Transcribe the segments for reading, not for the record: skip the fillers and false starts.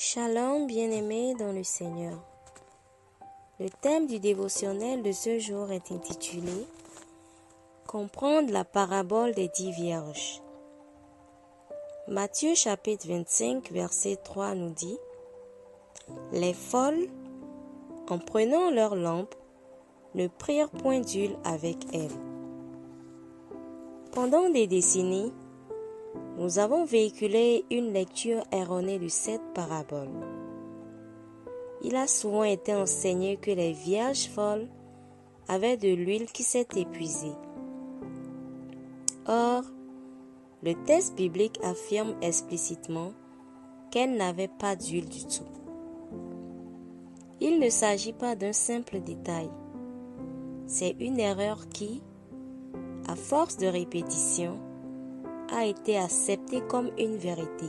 Shalom, bien-aimés dans le Seigneur. Le thème du dévotionnel de ce jour est intitulé « Comprendre la parabole des 10 vierges ». Matthieu chapitre 25, verset 3 nous dit « Les folles, en prenant leurs lampes, ne prirent point d'huile avec elles. » Pendant des décennies, nous avons véhiculé une lecture erronée de cette parabole. Il a souvent été enseigné que les vierges folles avaient de l'huile qui s'est épuisée. Or, le texte biblique affirme explicitement qu'elles n'avaient pas d'huile du tout. Il ne s'agit pas d'un simple détail. C'est une erreur qui, à force de répétition, a été acceptée comme une vérité.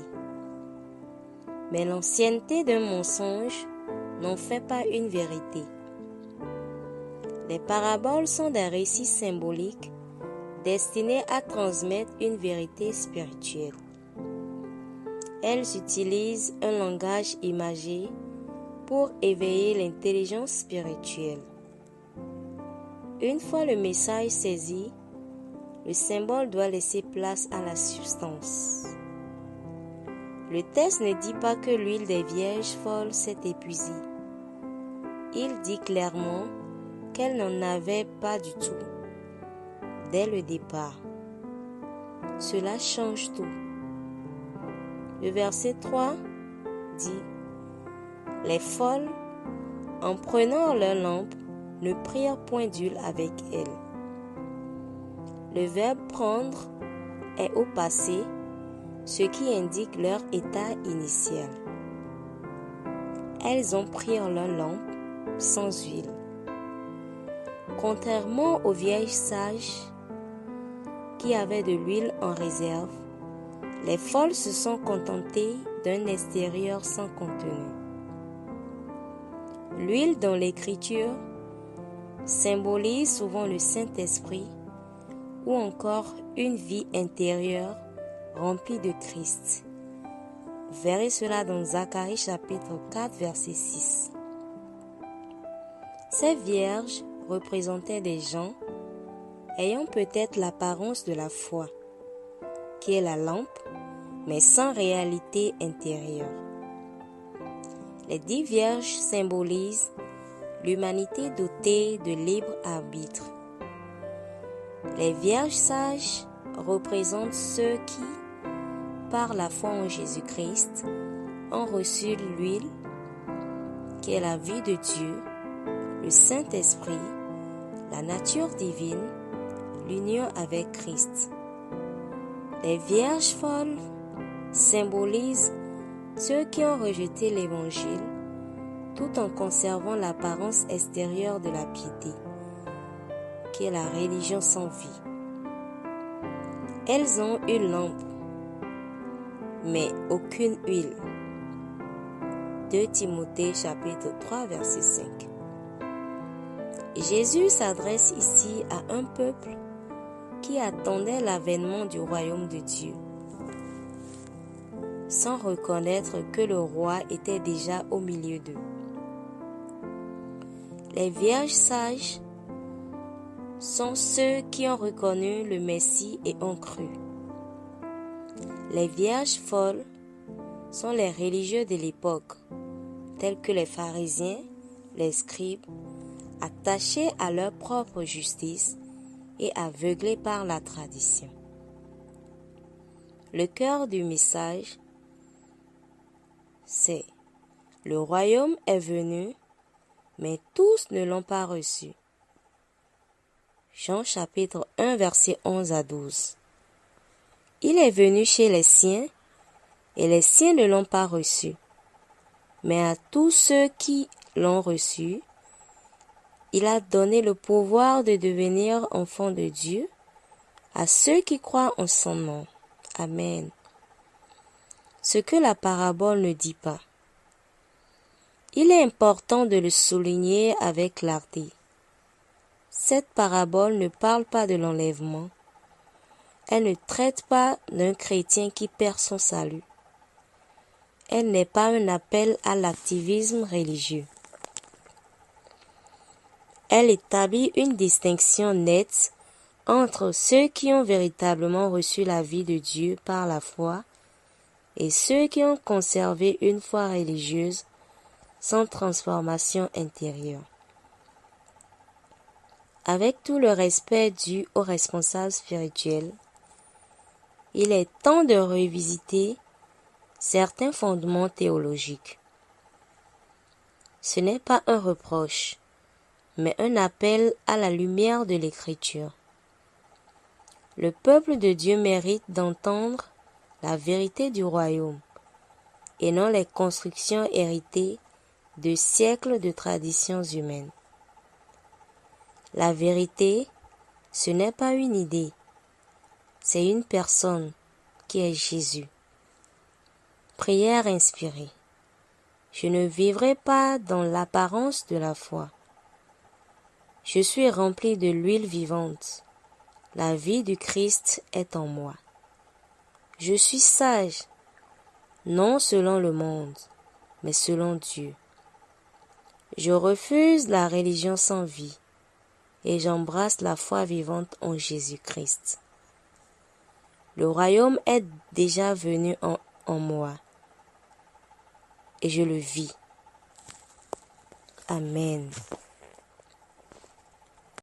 Mais l'ancienneté d'un mensonge n'en fait pas une vérité. Les paraboles sont des récits symboliques destinés à transmettre une vérité spirituelle. Elles utilisent un langage imagé pour éveiller l'intelligence spirituelle. Une fois le message saisi, le symbole doit laisser place à la substance. Le texte ne dit pas que l'huile des vierges folles s'est épuisée. Il dit clairement qu'elles n'en avaient pas du tout, dès le départ. Cela change tout. Le verset 3 dit « Les folles, en prenant leurs lampes, ne prirent point d'huile avec elles. » Le verbe « prendre » est au passé, ce qui indique leur état initial. Elles ont pris leurs lampes sans huile. Contrairement aux vieilles sages qui avaient de l'huile en réserve, les folles se sont contentées d'un extérieur sans contenu. L'huile dans l'Écriture symbolise souvent le Saint-Esprit ou encore une vie intérieure remplie de Christ. Verrez cela dans Zacharie chapitre 4 verset 6. Ces vierges représentaient des gens ayant peut-être l'apparence de la foi, qui est la lampe, mais sans réalité intérieure. Les 10 vierges symbolisent l'humanité dotée de libre arbitre. Les vierges sages représentent ceux qui, par la foi en Jésus-Christ, ont reçu l'huile, qui est la vie de Dieu, le Saint-Esprit, la nature divine, l'union avec Christ. Les vierges folles symbolisent ceux qui ont rejeté l'Évangile tout en conservant l'apparence extérieure de la piété, qui est la religion sans vie. Elles ont une lampe, mais aucune huile. 2 Timothée chapitre 3 verset 5. Jésus s'adresse ici à un peuple qui attendait l'avènement du royaume de Dieu, sans reconnaître que le roi était déjà au milieu d'eux. Les vierges sages sont ceux qui ont reconnu le Messie et ont cru. Les vierges folles sont les religieux de l'époque, tels que les pharisiens, les scribes, attachés à leur propre justice et aveuglés par la tradition. Le cœur du message, c'est « Le royaume est venu, mais tous ne l'ont pas reçu. » Jean chapitre 1 verset 11 à 12. Il est venu chez les siens, et les siens ne l'ont pas reçu. Mais à tous ceux qui l'ont reçu, il a donné le pouvoir de devenir enfants de Dieu, à ceux qui croient en son nom. Amen. Ce que la parabole ne dit pas. Il est important de le souligner avec clarté. Cette parabole ne parle pas de l'enlèvement. Elle ne traite pas d'un chrétien qui perd son salut. elle n'est pas un appel à l'activisme religieux. Elle établit une distinction nette entre ceux qui ont véritablement reçu la vie de Dieu par la foi et ceux qui ont conservé une foi religieuse sans transformation intérieure. Avec tout le respect dû aux responsables spirituels, il est temps de revisiter certains fondements théologiques. Ce n'est pas un reproche, mais un appel à la lumière de l'Écriture. Le peuple de Dieu mérite d'entendre la vérité du royaume et non les constructions héritées de siècles de traditions humaines. La vérité, ce n'est pas une idée, c'est une personne qui est Jésus. Prière inspirée. Je ne vivrai pas dans l'apparence de la foi. Je suis rempli de l'huile vivante. La vie du Christ est en moi. Je suis sage, non selon le monde, mais selon Dieu. Je refuse la religion sans vie et j'embrasse la foi vivante en Jésus-Christ. Le royaume est déjà venu en moi et je le vis. Amen.